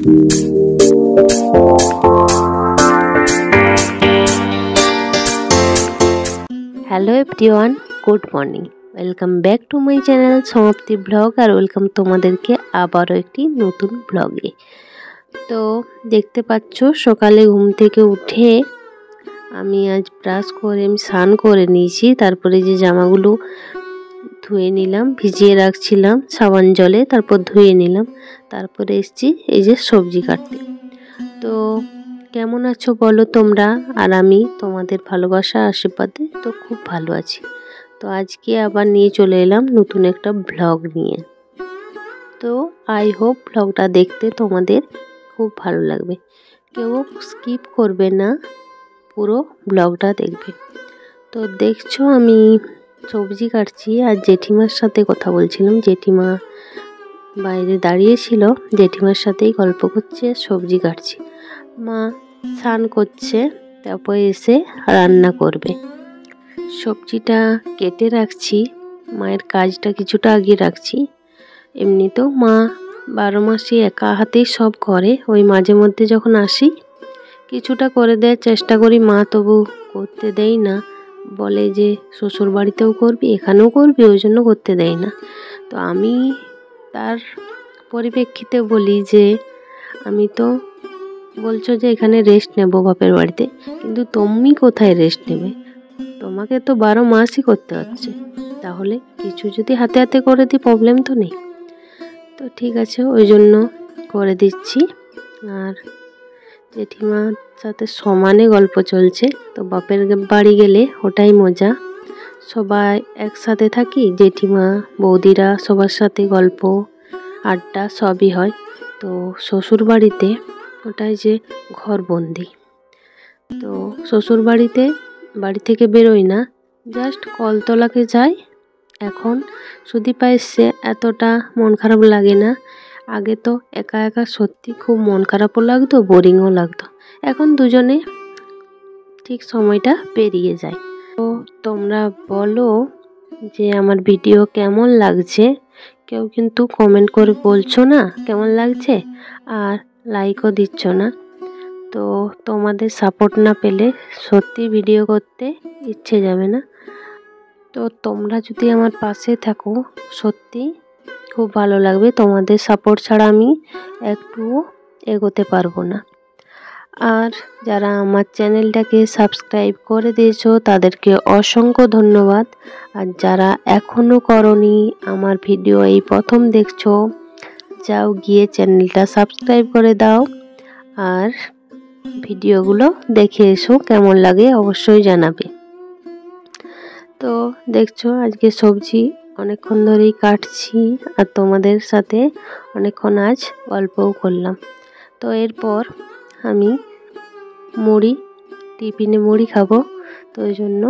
Hello everyone, good morning. Welcome back to my channel সমাপ্তি blog. আর welcome তোমাদেরকে আবারও একটি নতুন ব্লগে। তো দেখতে পাচ্ছ সকালে ঘুম থেকে উঠে আমি আজ ব্রাশ করে আমি স্নান করে নিয়েছি। তারপরে যে জামাগুলো ধুয়ে নিলাম, ভিজিয়ে রাখছিলাম সাবান জলে, তারপর ধুয়ে নিলাম। তারপরে এসেছি এই যে সবজি কাটতে। তো কেমন আছো বলো তোমরা? আর আমি তোমাদের ভালোবাসা আশীর্বাদে তো খুব ভালো আছি। তো আজকে আবার নিয়ে চলে এলাম নতুন একটা ব্লগ নিয়ে। তো আই হোপ ব্লগটা দেখতে তোমাদের খুব ভালো লাগবে। কেউ স্কিপ করবে না, পুরো ব্লগটা দেখবে। তো দেখছো আমি সবজি কাটছি আর জেঠিমার সাথে কথা বলছিলাম। জেঠিমা বাইরে দাঁড়িয়েছিল, জেঠিমার সাথেই গল্প করছে, সবজি কাটছি। মা স্নান করছে, তারপরে এসে রান্না করবে। সবজিটা কেটে রাখছি, মায়ের কাজটা কিছুটা আগে রাখছি। এমনিতেও মা 12 মাসই একা হাতেই সব করে। ওই মাঝে মধ্যে যখন আসি কিছুটা করে দেওয়ার চেষ্টা করি, মা তবু করতে দেয় না, বলে যে শ্বশুর বাড়িতেও করবি এখানেও করবি, ওই জন্য করতে দেয় না। তো আমি তার পরিপ্রেক্ষিতে বলি যে আমি তো বলছো যে এখানে রেস্ট নেব বাপের বাড়িতে, কিন্তু তুমি কোথায় রেস্ট নেবে? তোমাকে তো 12 মাসই করতে হচ্ছে, তাহলে কিছু যদি হাতে হাতে করে দিই প্রবলেম তো নেই। তো ঠিক আছে, ওই জন্য করে দিচ্ছি। আর জেঠিমার সাথে সমানে গল্প চলছে। তো বাপের বাড়ি গেলে ওটাই মজা, সবাই একসাথে থাকি, জেঠিমা বৌদিরা সবার সাথে গল্প আড্ডা সবই হয়। তো শ্বশুর বাড়িতে ওটাই যে ঘরবন্দি। তো শ্বশুর বাড়িতে বাড়ি থেকে বেরোই না, জাস্ট কলতলাকে যাই। এখন সুদীপা এসছে, এতটা মন খারাপ লাগে না। আগে তো একা একা সত্যি খুব মন খারাপও লাগতো, বোরিংও লাগতো। এখন দুজনে ঠিক সময়টা পেরিয়ে যায়। তো তোমরা বলো যে আমার ভিডিও কেমন লাগছে। কেউ কিন্তু কমেন্ট করে বলছো না কেমন লাগছে, আর লাইকও দিচ্ছ না। তো তোমাদের সাপোর্ট না পেলে সত্যি ভিডিও করতে ইচ্ছে যাবে না। তো তোমরা যদি আমার পাশে থাকো সত্যি খুব ভালো লাগবে। তোমাদের সাপোর্ট ছাড়া আমি একটুও এগোতে পারবো না। আর যারা আমার চ্যানেলটাকে সাবস্ক্রাইব করে দিয়েছো তাদেরকে অসংখ্য ধন্যবাদ। আর যারা এখনও করনি, আমার ভিডিও এই প্রথম দেখছো, যাও গিয়ে চ্যানেলটা সাবস্ক্রাইব করে দাও। আর ভিডিওগুলো দেখে এসো, কেমন লাগে অবশ্যই জানাবে। তো দেখছো আজকে সবজি অনেকক্ষণ ধরেই কাটছি, আর তোমাদের সাথে অনেকক্ষণ আজ গল্পও করলাম। তো এরপর আমি টিফিনে মুড়ি খাবো। তো ওই জন্য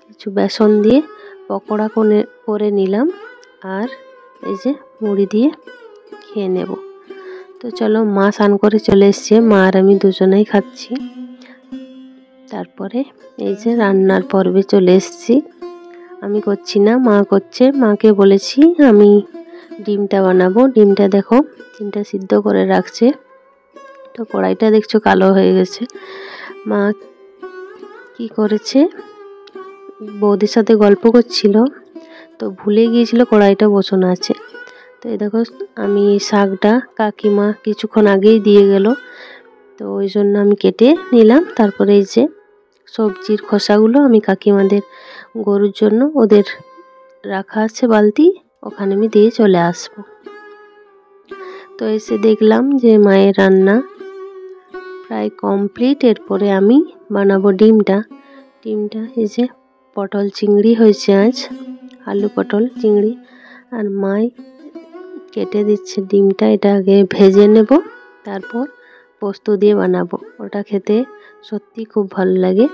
কিছু বেসন দিয়ে পকোড়া করে নিলাম, আর এই যে মুড়ি দিয়ে খেয়ে নেব। তো চলো, মা স্নান করে চলে এসছে, মা আর আমি দুজনেই খাচ্ছি। তারপরে এই যে রান্নার পর্বে চলে এসেছি। আমি করছি না, মা করছে। মাকে বলেছি আমি ডিমটা বানাবো। ডিমটা দেখো, ডিমটা সিদ্ধ করে রাখছে। তো কড়াইটা দেখছো কালো হয়ে গেছে। মা কি করেছে, বৌদির সাথে গল্প করছিল, তো ভুলে গিয়েছিল কড়াইটা বসানো আছে। তো এই দেখো আমি শাকটা কাকিমা কিছুক্ষণ আগেই দিয়ে গেল, তো ওই জন্য আমি কেটে নিলাম। তারপরে এই যে সবজির খোসাগুলো আমি কাকিমাদের গরুর জন্য ওদের রাখা আছে বালতি, ওখানে আমি দিয়ে চলে আসব। তো এসে দেখলাম যে মায়ের রান্না প্রায় কমপ্লিট। এরপরে আমি বানাবো ডিমটা। এই যে পটল চিংড়ি হয়েছে আজ, আলু পটল চিংড়ি। আর মাই কেটে দিচ্ছে ডিমটা, এটা আগে ভেজে নেব, তারপর পোস্ত দিয়ে বানাবো। ওটা খেতে সত্যি খুব ভালো লাগে।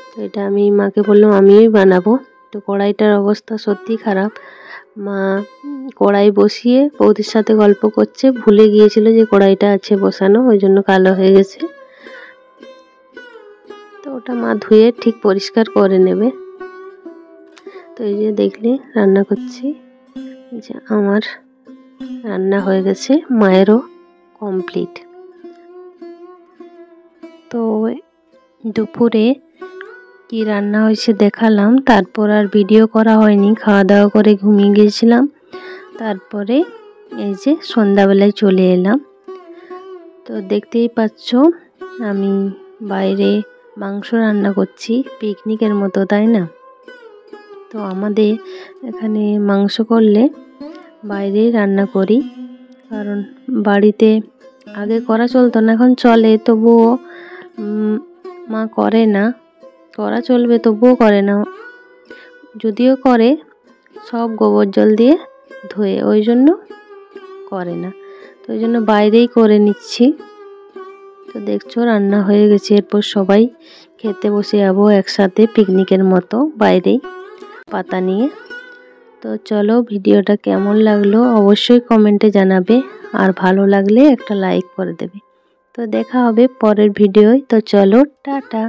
তো এটা আমি মাকে বললাম আমিই বানাবো। তো কড়াইটার অবস্থা সত্যি খারাপ। মা কড়াই বসিয়ে বৌদির সাথে গল্প করছে, ভুলে গিয়েছিল যে কড়াইটা আছে বসানো, ওই জন্য কালো হয়ে গেছে। তো ওটা মা ধুয়ে ঠিক পরিষ্কার করে নেবে। তো এই যে দেখলে রান্না করছি, যে আমার রান্না হয়ে গেছে, মায়েরও কমপ্লিট। তো দুপুরে কি রান্না হয়েছে দেখালাম, তারপর আর ভিডিও করা হয়নি, খাওয়া দাওয়া করে ঘুমিয়ে গিয়েছিলাম। তারপরে এই যে সন্ধ্যাবেলায় চলে এলাম। তো দেখতেই পাচ্ছ আমি বাইরে মাংস রান্না করছি, পিকনিকের মতো, তাই না? তো আমাদের এখানে মাংস করলে বাইরেই রান্না করি, কারণ বাড়িতে আগে করা চলতো না, এখন চলে, তবুও মা করে না। করা চলবে তবুও করে না, যদিও করে সব গোবর জল দিয়ে ধুয়ে, ওই জন্য করে না। তো ওই জন্য বাইরেই করে নিচ্ছি। তো দেখছো রান্না হয়ে গেছে, এরপর সবাই খেতে বসে যাবো একসাথে পিকনিকের মতো বাইরেই পাতা নিয়ে। তো চলো, ভিডিওটা কেমন লাগলো অবশ্যই কমেন্টে জানাবে, আর ভালো লাগলে একটা লাইক করে দেবে। তো দেখা হবে পরের ভিডিওয়। তো চলো, টাটা।